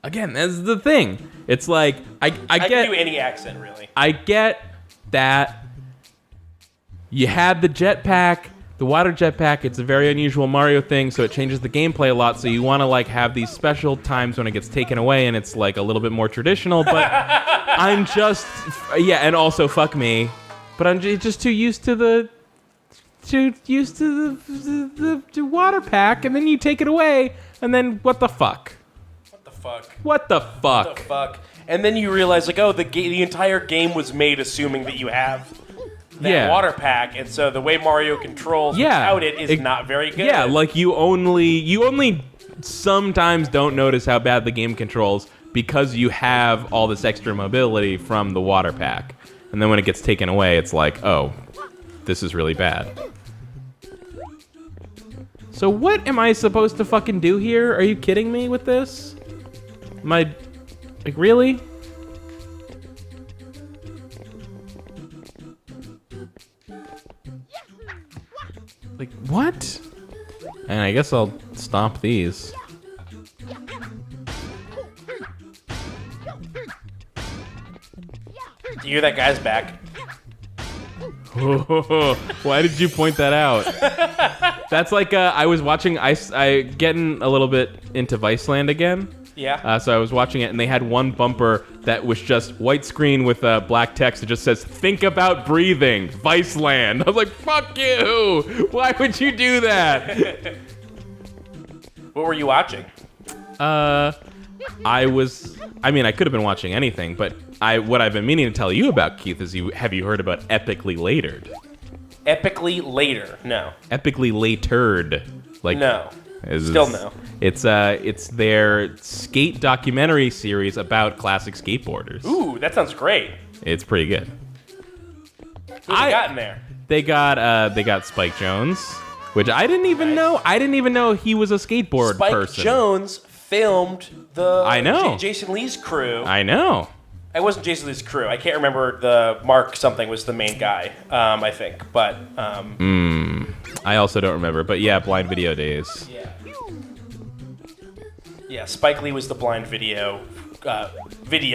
again, that's the thing. It's like, I can do any accent, really. I get that you had the jetpack, the water jetpack. It's a very unusual Mario thing, so it changes the gameplay a lot. So you want to like have these special times when it gets taken away, and it's like a little bit more traditional. But I'm just, and also fuck me. But I'm just too used to the water pack, and then you take it away, and then what the fuck? What the fuck? And then you realize, like, oh, the entire game was made assuming that you have that water pack, and so the way Mario controls without it is not very good. Yeah, like you only sometimes don't notice how bad the game controls because you have all this extra mobility from the water pack. And then when it gets taken away, it's like, oh, this is really bad. So what am I supposed to fucking do here? Are you kidding me with this? Am I, like, really? Like, what? And I guess I'll stomp these. Do you hear that guy's back? Why did you point that out? That's like, I was watching, I getting a little bit into Viceland again. Yeah. So I was watching it, and they had one bumper that was just white screen with black text. It just says, "Think about breathing, Viceland." I was like, fuck you! Why would you do that? What were you watching? I could have been watching anything, but what I've been meaning to tell you about, Keith, is have you heard about Epically Latered? Epically Later? No. Epically Latered. Like, no. Still no. It's their skate documentary series about classic skateboarders. Ooh, that sounds great. It's pretty good. Who they got in there? They got Spike Jonze, which I didn't even know. I didn't even know he was a skateboard person. Spike Jonze filmed the I know. Jason Lee's crew. I know. It wasn't Jason Lee's crew. I can't remember. The Mark something was the main guy, I think. But I also don't remember. But yeah, Blind Video days. Yeah, Spike Lee was the blind video. He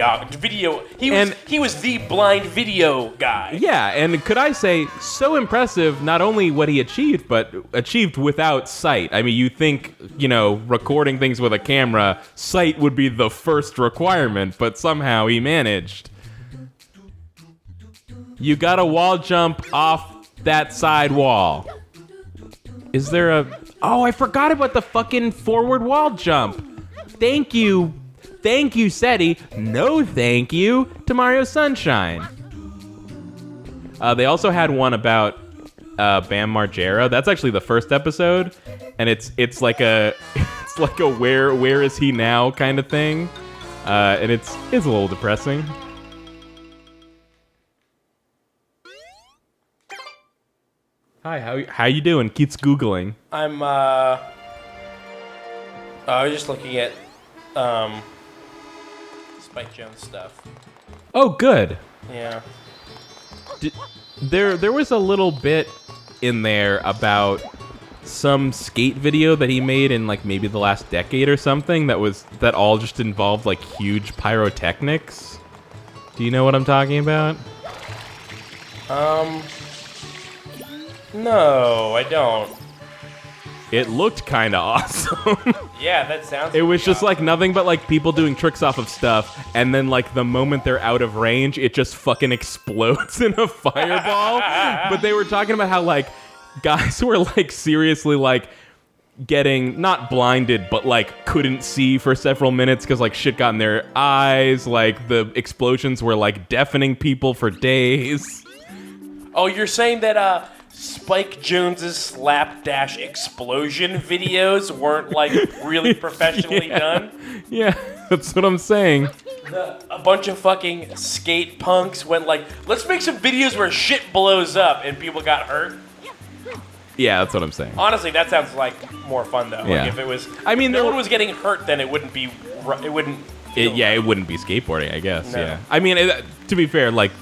was the blind video guy. Yeah, and could I say, so impressive, not only what he achieved, but achieved without sight. I mean, you think, recording things with a camera, sight would be the first requirement, but somehow he managed. You got a wall jump off that side wall. Is there a... Oh, I forgot about the fucking forward wall jump. Thank you, SETI. No thank you to Mario Sunshine. They also had one about Bam Margera. That's actually the first episode, and it's like a where is he now kind of thing, and it's a little depressing. Hi, how you doing? Keith's Googling. I was just looking at Spike Jonze stuff. Oh, good. Yeah. There was a little bit in there about some skate video that he made in like maybe the last decade or something that all just involved like huge pyrotechnics. Do you know what I'm talking about? No, I don't. It looked kind of awesome. Yeah, that sounds. It was just awesome. like nothing but like people doing tricks off of stuff, and then like the moment they're out of range, it just fucking explodes in a fireball. But they were talking about how like guys were like seriously like getting not blinded, but like couldn't see for several minutes because like shit got in their eyes. Like the explosions were like deafening people for days. Oh, you're saying that Spike Jonze's slapdash explosion videos weren't like really professionally done? Yeah, that's what I'm saying. A bunch of fucking skate punks went like, let's make some videos where shit blows up and people got hurt. Yeah, that's what I'm saying. Honestly, that sounds like more fun though. Yeah. Like if it was, I mean, no one was getting hurt, then it wouldn't be. It wouldn't. It wouldn't be skateboarding, I guess. No. Yeah. I mean, to be fair, like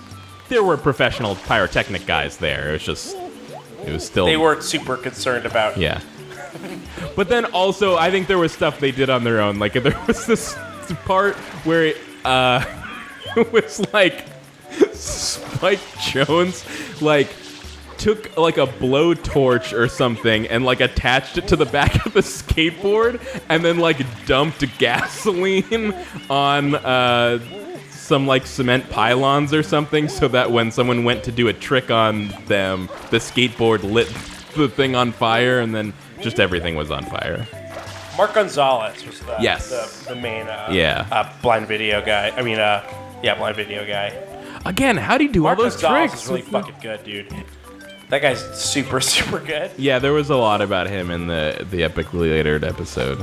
there were professional pyrotechnic guys there. It was just. It was still... They weren't super concerned about... Yeah. But then also, I think there was stuff they did on their own. Like, there was this part where it was like Spike Jones like took like a blowtorch or something and like attached it to the back of the skateboard and then like dumped gasoline on some like cement pylons or something so that when someone went to do a trick on them, the skateboard lit the thing on fire and then just everything was on fire. Mark Gonzalez was the main blind video guy. Blind video guy. Again, how do you do Mark all those Gonzalez tricks? Is really fucking good, dude. That guy's super, super good. Yeah, there was a lot about him in the epically latered episode.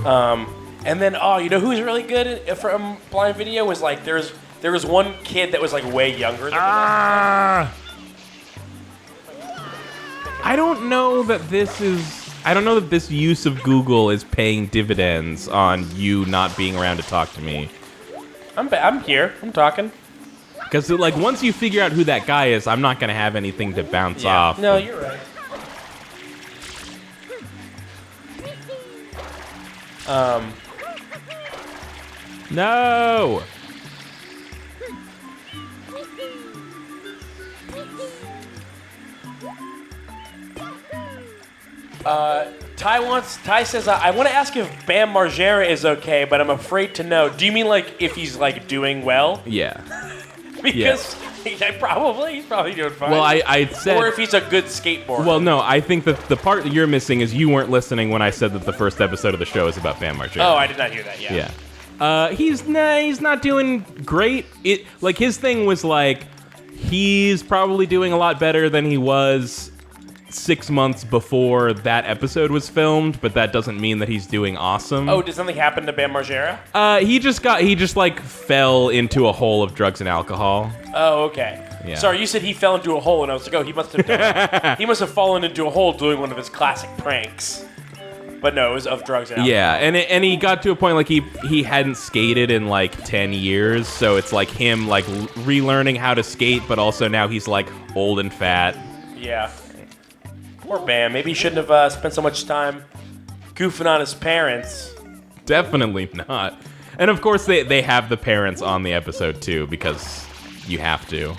And then, you know who's really good from blind video was like there was one kid that was like way younger than I don't know that this use of Google is paying dividends on you not being around to talk to me. I'm here. I'm talking. Because like once you figure out who that guy is, I'm not gonna have anything to bounce off. No, you're right. No. Ty says, I want to ask if Bam Margera is okay, but I'm afraid to know. Do you mean like if he's like doing well? Yeah. Because he's probably doing fine. Well, I said... Or if he's a good skateboarder. Well, no, I think that the part that you're missing is you weren't listening when I said that the first episode of the show is about Bam Margera. Oh, I did not hear that, Yeah. He's not doing great. His thing was like, he's probably doing a lot better than he was 6 months before that episode was filmed, but that doesn't mean that he's doing awesome. Oh, did something happen to Bam Margera? He just fell into a hole of drugs and alcohol. Oh, okay. Yeah. Sorry, you said he fell into a hole, and I was like, oh, he must have fallen into a hole doing one of his classic pranks. But no, it was of drugs and alcohol. Yeah, and he got to a point like he hadn't skated in like 10 years, so it's like him like relearning how to skate, but also now he's like old and fat. Yeah. Poor Bam. Maybe he shouldn't have spent so much time goofing on his parents. Definitely not. And of course they have the parents on the episode too, because you have to.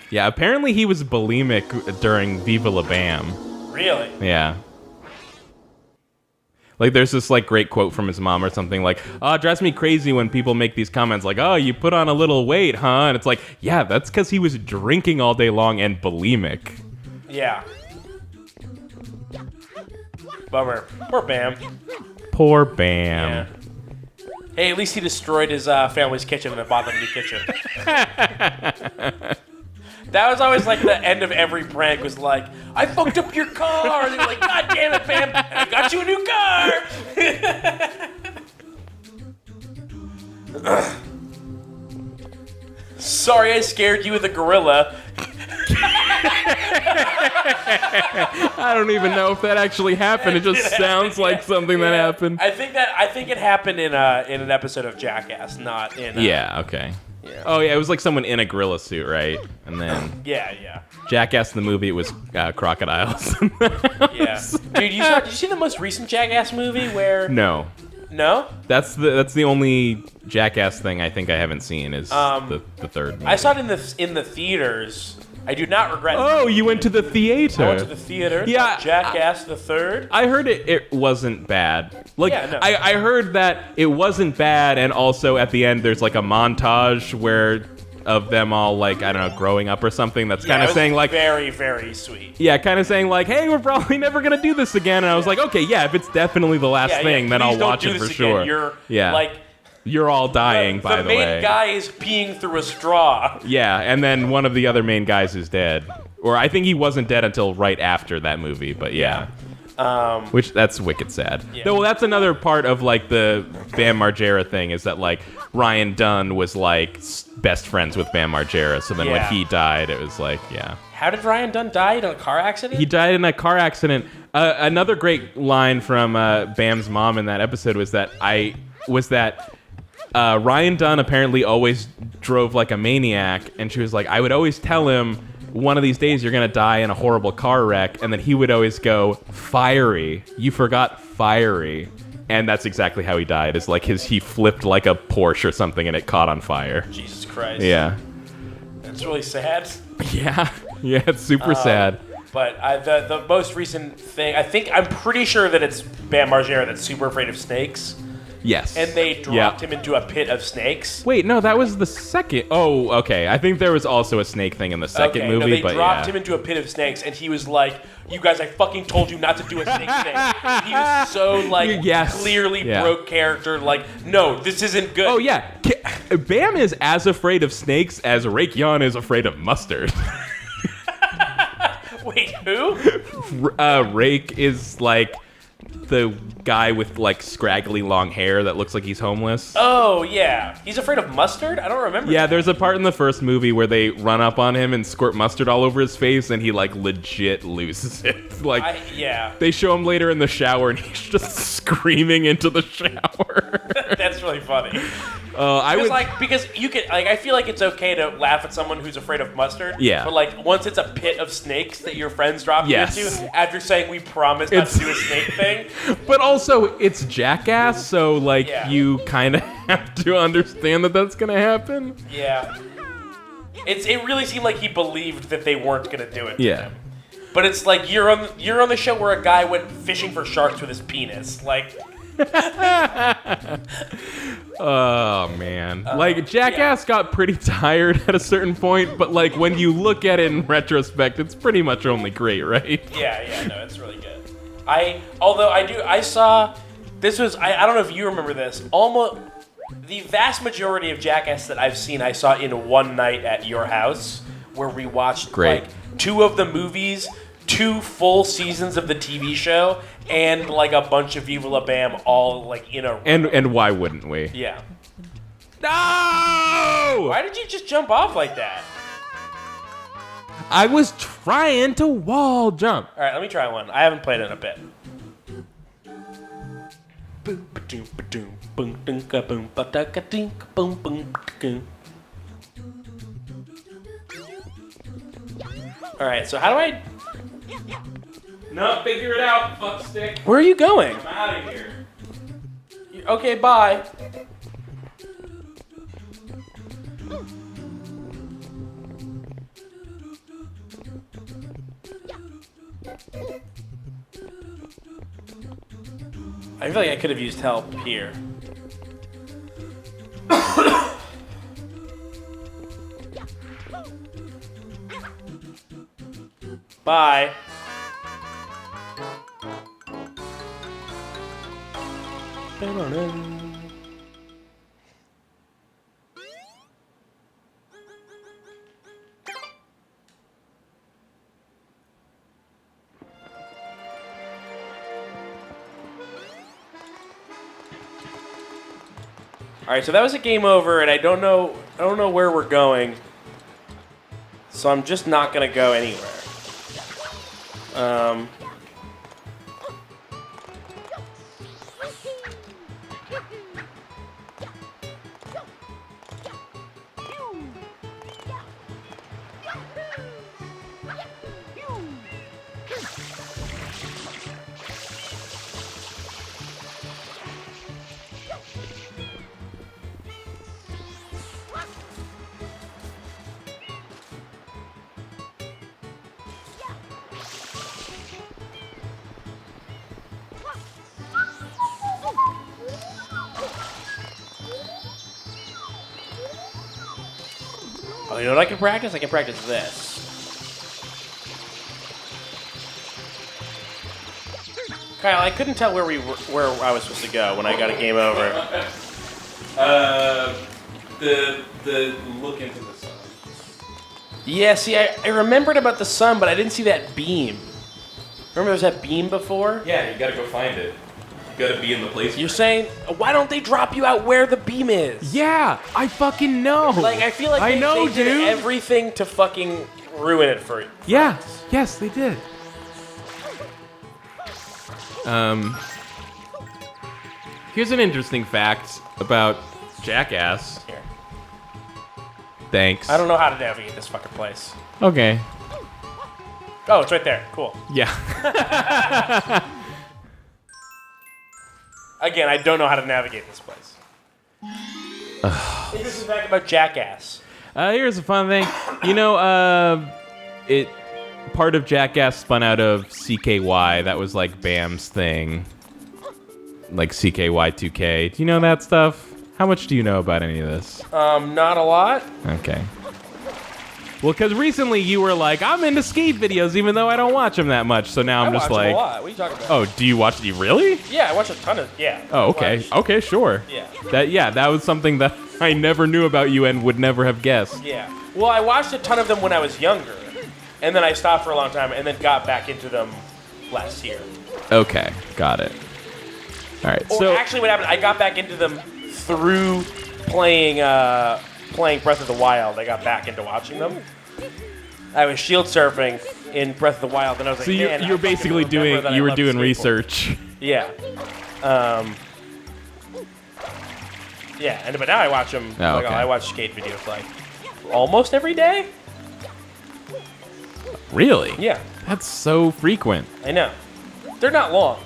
Yeah, apparently he was bulimic during Viva La Bam. Really? Yeah. Like, there's this, like, great quote from his mom or something like, oh, it drives me crazy when people make these comments like, oh, you put on a little weight, huh? And it's like, yeah, that's because he was drinking all day long and bulimic. Yeah. Bummer. Poor Bam. Poor Bam. Yeah. Hey, at least he destroyed his family's kitchen and bought them a new kitchen. That was always like the end of every prank was like, I fucked up your car. And they were like, God damn it, Bam, I got you a new car. Sorry I scared you with a gorilla. I don't even know if that actually happened. It just sounds like something that happened. I think it happened in an episode of Jackass, not in. Yeah. Okay. Yeah. Oh yeah, it was like someone in a gorilla suit, right? And then. Yeah. Jackass the movie, it was crocodiles. Yeah. Dude, did you see the most recent Jackass movie where? No. No? That's the only Jackass thing I think I haven't seen is the third movie. I saw it in the theaters. I do not regret. Oh, you went to the theater. I went to the theater. Yeah, Jackass the third. I heard it wasn't bad. Like, yeah, no. I heard that it wasn't bad, and also at the end there's like a montage of them all like, I don't know, growing up or something. That's kind of saying like very, very sweet. Yeah, kind of saying like, hey, we're probably never gonna do this again. And I was like, okay, yeah, if it's definitely the last thing, then I'll watch it for sure. You're all dying, by the way. The main guy is peeing through a straw. Yeah, and then one of the other main guys is dead. Or I think he wasn't dead until right after that movie, but yeah. Which, that's wicked sad. Yeah. Well, that's another part of, like, the Bam Margera thing, is that, like, Ryan Dunn was, like, best friends with Bam Margera, so then when he died, it was like, yeah. How did Ryan Dunn die? In a car accident? He died in a car accident. Another great line from Bam's mom in that episode was that Ryan Dunn apparently always drove like a maniac, and she was like, I would always tell him, one of these days you're gonna die in a horrible car wreck, and then he would always go, fiery. You forgot fiery. And that's exactly how he died. Is like he flipped like a Porsche or something and it caught on fire. Jesus Christ. Yeah. That's really sad. Yeah. Yeah, it's super sad. But the most recent thing, I'm pretty sure that it's Bam Margera that's super afraid of snakes. Yes. And they dropped him into a pit of snakes. Wait, no, that was the second. Oh, okay. I think there was also a snake thing in the second movie. No, they but dropped him into a pit of snakes, and he was like, "You guys, I fucking told you not to do a snake thing." He was so clearly broke character. Like, no, this isn't good. Oh yeah, Bam is as afraid of snakes as Raekwon is afraid of mustard. Wait, who? Rake is like the guy with like scraggly long hair that looks like he's homeless. Oh yeah, he's afraid of mustard. I don't remember. Yeah, there's a part in the first movie where they run up on him and squirt mustard all over his face, and he like legit loses it. Like, they show him later in the shower, and he's just screaming into the shower. That's really funny. Because you can I feel like it's okay to laugh at someone who's afraid of mustard. Yeah. But like once it's a pit of snakes that your friends drop you into after saying we promise not to do a snake thing. But also it's Jackass, so like you kind of have to understand that that's gonna happen. Yeah. It really seemed like he believed that they weren't gonna do it. Yeah. To him. But it's like you're on the show where a guy went fishing for sharks with his penis. Like. Oh man, like Jackass got pretty tired at a certain point, but like when you look at it in retrospect, it's pretty much only great, right? Yeah, no, it's really good. I don't know if you remember this. Almost the vast majority of Jackass that I've seen, I saw in one night at your house, where we watched like 2 of the movies, 2 full seasons of the TV show, and like a bunch of Viva La Bam all like in a row. And why wouldn't we? Yeah. No! Why did you just jump off like that? I was trying to wall jump. All right, let me try one. I haven't played it in a bit. All right, so how do I... No, figure it out, fuckstick. Where are you going? I'm out of here. Okay, bye. I feel like I could have used help here. Bye. All right, so that was a game over, and I don't know where we're going, so I'm just not gonna go anywhere. Oh, you know what I can practice? I can practice this. Kyle, I couldn't tell where I was supposed to go when I got a game over. The look into the sun. Yeah, see, I remembered about the sun, but I didn't see that beam. Remember there was that beam before? Yeah, you gotta go find it. You gotta be in the place. You're saying, why don't they drop you out where the beam is? Yeah, I fucking know. Like, I feel like they did everything to fucking ruin it for you. Yeah, yes, they did. Here's an interesting fact about Jackass. Here. Thanks. I don't know how to navigate this fucking place. Okay. Oh, it's right there. Cool. Yeah. Again, I don't know how to navigate this place. This is back about Jackass. Here's a fun thing. You know, part of Jackass spun out of CKY. That was like Bam's thing. Like CKY2K. Do you know that stuff? How much do you know about any of this? Not a lot. Okay. Well, because recently you were like, I'm into skate videos, even though I don't watch them that much. So now I'm just watch like, them a lot. What are you talking about? oh, do you watch? You really? Yeah, I watch a ton of. Yeah. Oh, okay. Okay, sure. Yeah. That was something that I never knew about you and would never have guessed. Yeah. Well, I watched a ton of them when I was younger, and then I stopped for a long time, and then got back into them last year. Okay, got it. All right. Or so actually, what happened? I got back into them through playing Breath of the Wild. I got back into watching them. I was shield surfing in Breath of the Wild, and I was like, so you're basically doing research. Yeah. Yeah, but now I watch them. Oh, okay. I watch skate videos like almost every day. Really? Yeah. That's so frequent. I know. They're not long.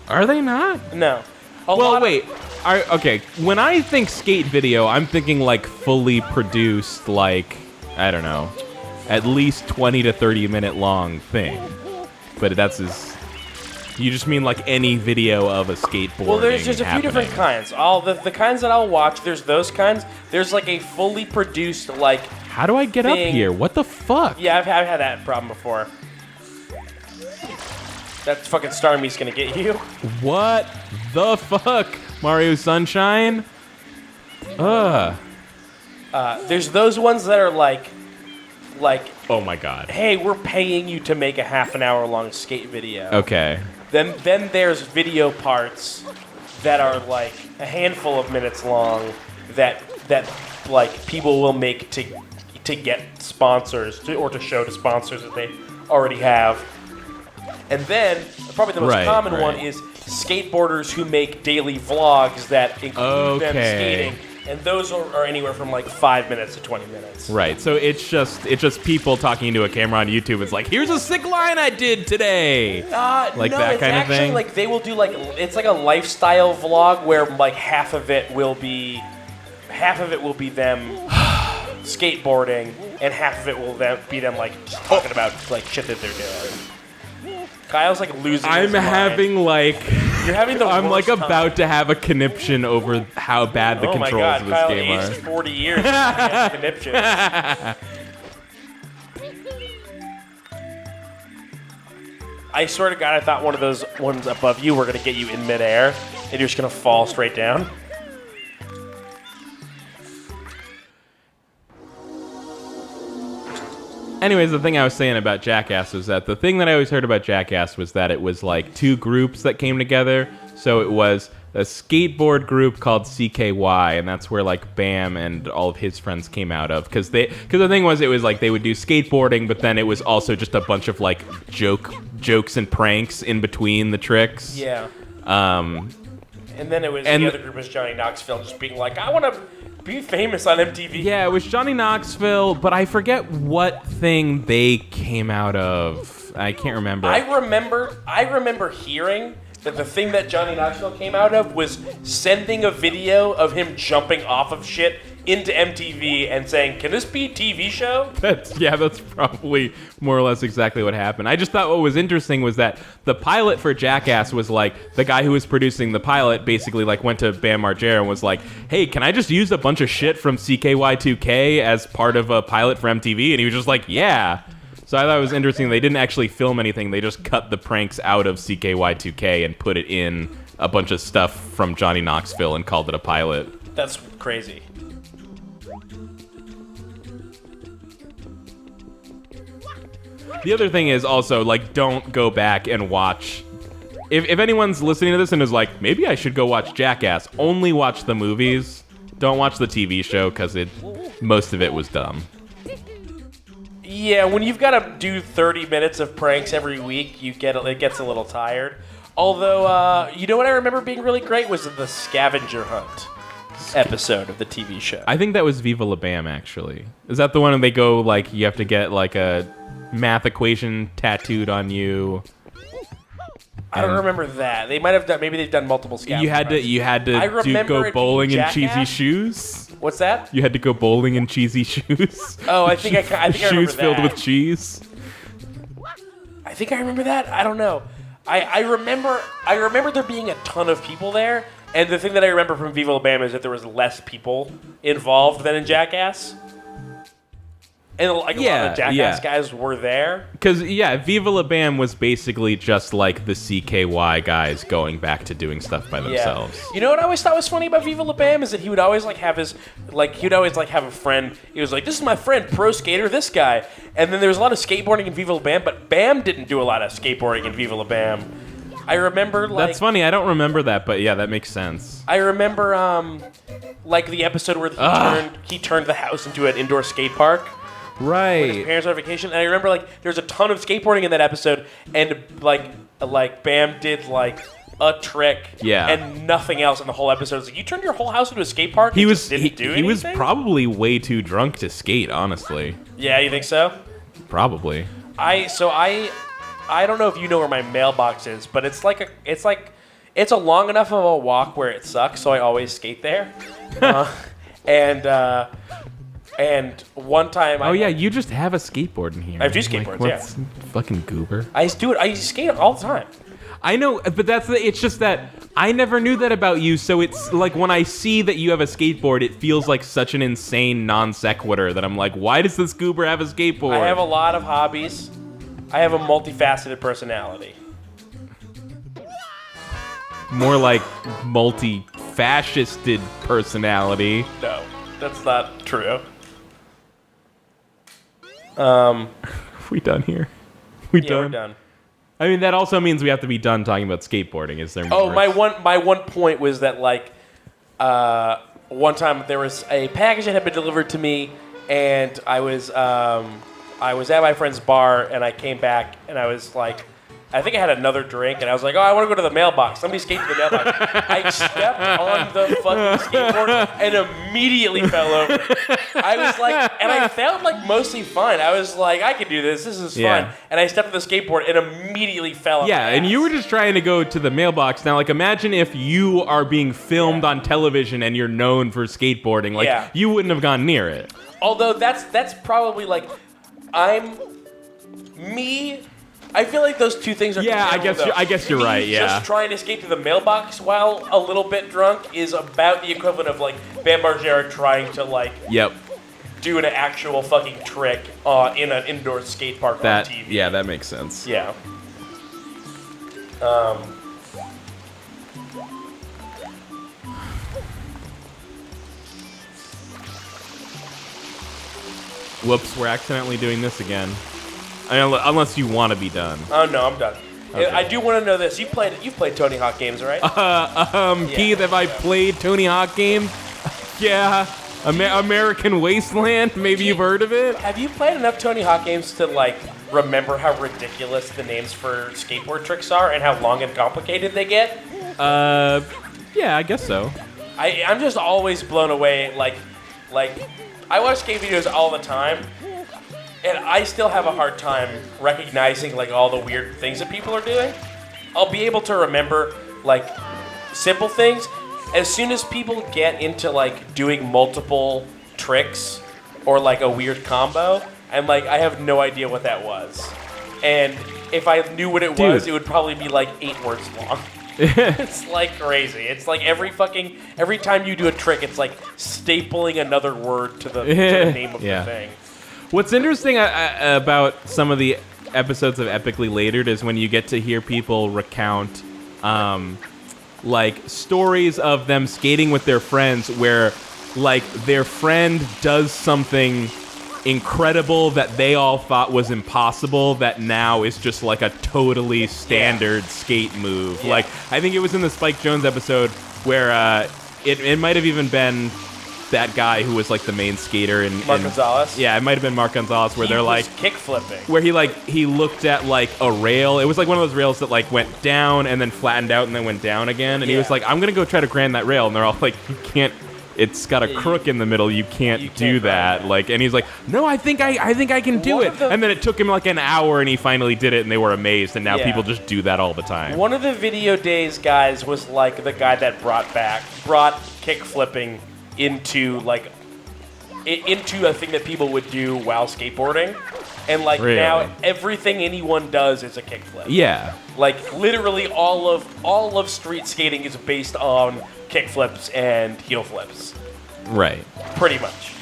Are they not? No. Wait. Okay, when I think skate video, I'm thinking like fully produced, like, I don't know, at least 20 to 30 minute long thing. But you just mean like any video of a skateboard. Well, there's a few different kinds. The kinds that I'll watch, there's those kinds. There's like a fully produced, like... How do I get up here? What the fuck? Yeah, I've had that problem before. That fucking Starmie's gonna get you. What the fuck? Mario Sunshine? There's those ones that are like, oh my god. hey, we're paying you to make a half an hour long skate video. Okay. Then there's video parts that are like a handful of minutes long that like people will make to get sponsors or to show to sponsors that they already have. And then probably the most common one is skateboarders who make daily vlogs that include them skating. And those are anywhere from like 5 minutes to 20 minutes. Right. So it's just people talking into a camera on YouTube. It's like, here's a sick line I did today. Like no, that kind of thing. Like they will do like it's like a lifestyle vlog where like half of it will be them skateboarding and half of it will be them like just talking about like shit that they're doing. Kyle's like losing his mind. You're having the I'm like worst time. about to have a conniption over how bad the controls of this Kyle game aged are. 40 years and has conniption. I swear to God, I thought one of those ones above you were going to get you in midair, and you're just going to fall straight down. Anyways, the thing I was saying about Jackass was that the thing that I always heard about Jackass was that it was like two groups that came together. So it was a skateboard group called CKY, and that's where like Bam and all of his friends came out of. Because the thing was, it was like they would do skateboarding, but then it was also just a bunch of like jokes and pranks in between the tricks. Yeah. And then the other group was Johnny Knoxville just being like, I want to be famous on MTV. Yeah, it was Johnny Knoxville, but I forget what thing they came out of. I can't remember. I remember hearing that the thing that Johnny Knoxville came out of was sending a video of him jumping off of shit into MTV and saying, can this be a TV show? That's probably more or less exactly what happened. I just thought what was interesting was that the pilot for Jackass was like, the guy who was producing the pilot basically like went to Bam Margera and was like, hey, can I just use a bunch of shit from CKY2K as part of a pilot for MTV? And he was just like, yeah. So I thought it was interesting. They didn't actually film anything. They just cut the pranks out of CKY2K and put it in a bunch of stuff from Johnny Knoxville and called it a pilot. That's crazy. The other thing is also, like, don't go back and watch... If anyone's listening to this and is like, maybe I should go watch Jackass, only watch the movies. Don't watch the TV show, because most of it was dumb. Yeah, when you've got to do 30 minutes of pranks every week, it gets a little tired. Although, you know what I remember being really great was the scavenger hunt. episode of the TV show. I think that was Viva La Bam, actually. Is that the one where they go, like, you have to get, like, a math equation tattooed on you? I don't remember that. They might have done. Maybe they've done multiple scouts. You had to go bowling in cheesy shoes. What's that? You had to go bowling in cheesy shoes. Oh, I think I remember shoes filled that. with cheese. I think I remember that. I don't know. I remember there being a ton of people there, and the thing that I remember from Viva La Bam is that there was less people involved than in Jackass. And like a lot of Jackass guys were there. Because, Viva La Bam was basically just like the CKY guys going back to doing stuff by themselves. You know what I always thought was funny about Viva La Bam is that he would always have a friend. He was like, this is my friend, pro skater, this guy. And then there was a lot of skateboarding in Viva La Bam, but Bam didn't do a lot of skateboarding in Viva La Bam. I remember That's funny, I don't remember that, but yeah, that makes sense. I remember the episode where he turned the house into an indoor skate park. Right. His parents were on vacation, and I remember there's a ton of skateboarding in that episode, and Bam did a trick, and nothing else in the whole episode. It's like, you turned your whole house into a skate park. He was probably way too drunk to skate, honestly. Yeah, you think so? Probably. I don't know if you know where my mailbox is, but it's a long enough of a walk where it sucks, so I always skate there. And one time you just have a skateboard in here. I have two skateboards, Fucking goober. I skate all the time. I know, but it's just that I never knew that about you, so it's like when I see that you have a skateboard, it feels like such an insane non sequitur that I'm like, why does this goober have a skateboard? I have a lot of hobbies. I have a multifaceted personality. More like multi-fascisted personality. No, that's not true. We done here? We're done. I mean, that also means we have to be done talking about skateboarding. Is there more? Oh, my one point was that one time there was a package that had been delivered to me, and I was at my friend's bar, and I came back, and I was like, I think I had another drink, and I was like, oh, I want to go to the mailbox. Somebody skate to the mailbox. I stepped on the fucking skateboard and immediately fell over. I was like, and I felt mostly fine. I was like, I can do this. This is fun. And I stepped on the skateboard and immediately fell. Yeah, and you were just trying to go to the mailbox. Now, imagine if you are being filmed on television and you're known for skateboarding. You wouldn't have gone near it. Although that's probably I feel like those two things are comparable, I guess you're right, yeah. Just trying to escape to the mailbox while a little bit drunk is about the equivalent of Bam Margera trying to do an actual fucking trick in an indoor skate park on TV. Yeah, that makes sense. Yeah. Whoops, we're accidentally doing this again. Unless you want to be done. Oh no, I'm done. Okay. I do want to know this. You've played Tony Hawk games, right? Keith, have I played Tony Hawk games? Yeah. American Wasteland. Maybe you've heard of it. Have you played enough Tony Hawk games to remember how ridiculous the names for skateboard tricks are and how long and complicated they get? Yeah, I guess so. I'm just always blown away. I watch skate videos all the time. And I still have a hard time recognizing all the weird things that people are doing. I'll be able to remember simple things. As soon as people get into doing multiple tricks or a weird combo, I'm I have no idea what that was. And if I knew what it was, it would probably be 8 words long. It's crazy. It's every time you do a trick, it's stapling another word to the name of the thing. What's interesting about some of the episodes of Epically Latered is when you get to hear people recount stories of them skating with their friends where their friend does something incredible that they all thought was impossible that now is just a totally standard skate move. Yeah. I think it was in the Spike Jonze episode where it might have even been that guy who was the main skater and Mark Gonzalez. Yeah, it might have been Mark Gonzalez where they're kick flipping. Where he looked at a rail. It was one of those rails that went down and then flattened out and then went down again. And he was I'm gonna go try to grand that rail. And they're all you it's got a crook in the middle. You can't do that. ride. Like, and he's like, no, I think I can do One it. of the- And then it took him like an hour, and he finally did it, and they were amazed. And now Yeah. people just do that all the time. One of the Video Days guys was like the guy that brought kick flipping into into a thing that people would do while skateboarding. And like Really? now everything anyone does is a kickflip. Yeah. Like literally all of street skating is based on kickflips and heel flips. Right. Pretty much.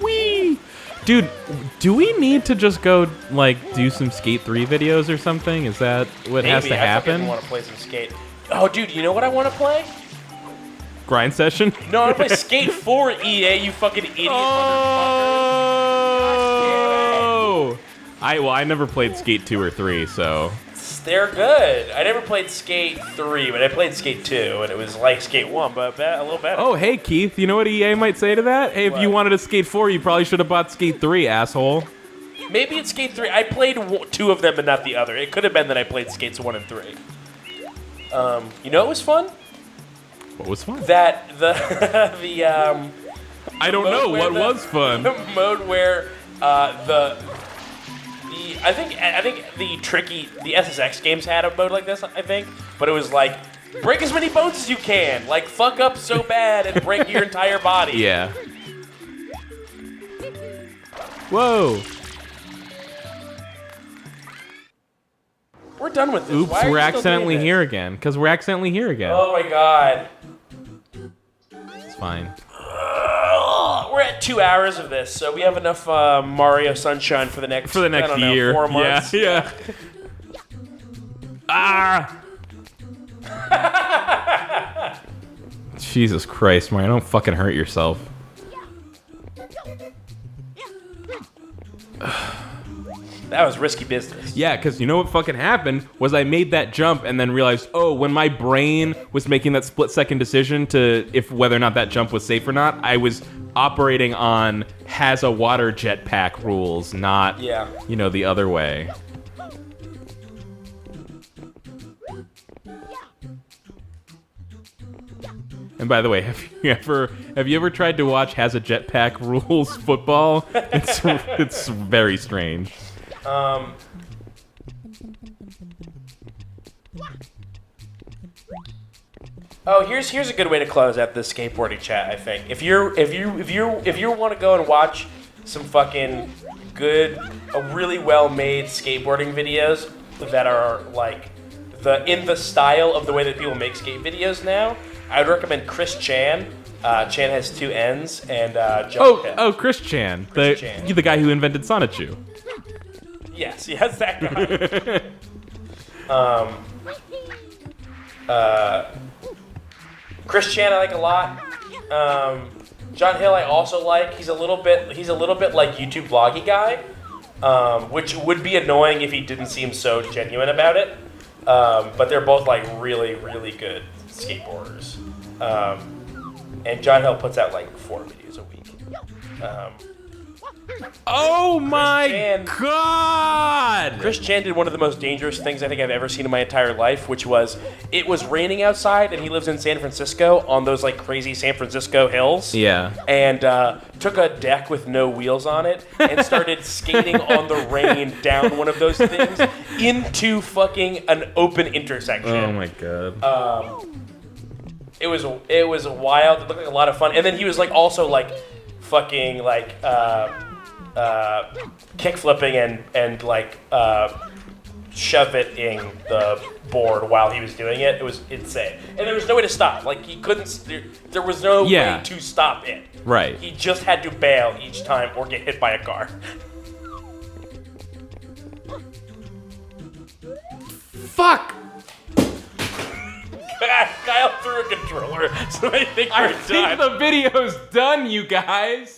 Whee! Dude, do we need to just go like do some Skate 3 videos or something? Is that what has to I happen? want to play some skate. Oh, dude, you know what I want to play? Grind session? No, I want to play Skate 4 EA. You fucking idiot Oh! I never played Skate 2 or 3, so motherfucker. They're good. I never played Skate 3, but I played Skate 2, and it was like Skate 1, but a little better. Oh, hey, Keith, you know what EA might say to that? Hey, if you What? wanted a Skate 4, you probably should have bought Skate 3, asshole. Maybe it's Skate 3. I played two of them, but not the other. It could have been that I played Skates 1 and 3. You know what was fun? What was fun? That the I don't know. What was fun? the mode where I think the SSX games had a mode like this, I think, but it was like break as many bones as you can, like fuck up so bad and break your entire body. Yeah. Whoa. We're done with this. Oops, Why are we're you still accidentally doing this? here again. Because we're accidentally here again. Oh my god. It's fine. We're at 2 hours of this, so we have enough Mario Sunshine for the next I don't know, year. 4 months. Yeah. Ah! Jesus Christ, Mario, don't fucking hurt yourself. That was risky business. Yeah, because you know what fucking happened was I made that jump and then realized, oh, when my brain was making that split-second decision to if whether or not that jump was safe or not, I was operating on has a water jetpack rules, not, you know, the other way. And by the way, have you ever tried to watch Has a Jetpack Rules football? It's very strange. Oh, here's a good way to close out this skateboarding chat. I think if you want to go and watch some fucking good, really well made skateboarding videos that are like in the style of the way that people make skate videos now, I would recommend Chris Chan. Chan has 2 N's and John Hill. Oh, Chris Chan, Chris Chan. the guy who invented Sonichu. Yes, that guy. Chris Chan I like a lot. John Hill I also like. He's a little bit like YouTube vloggy guy, which would be annoying if he didn't seem so genuine about it. But they're both like really, really good skateboarders. And John Hill puts out like 4 videos a week. Oh my god! Chris Chan did one of the most dangerous things I think I've ever seen in my entire life, which was it was raining outside and he lives in San Francisco on those like crazy San Francisco hills. Yeah. And took a deck with no wheels on it and started skating on the rain down one of those things into fucking an open intersection. Oh my god. It was wild. It looked like a lot of fun. And then he was like also like fucking like kick flipping and like shove-it-ing the board while he was doing it. It was insane. And there was no way to stop. Like he couldn't. There was no way to stop it. Right. He just had to bail each time or get hit by a car. Fuck! Kyle threw a controller, so I think we're done. I think the video's done, you guys.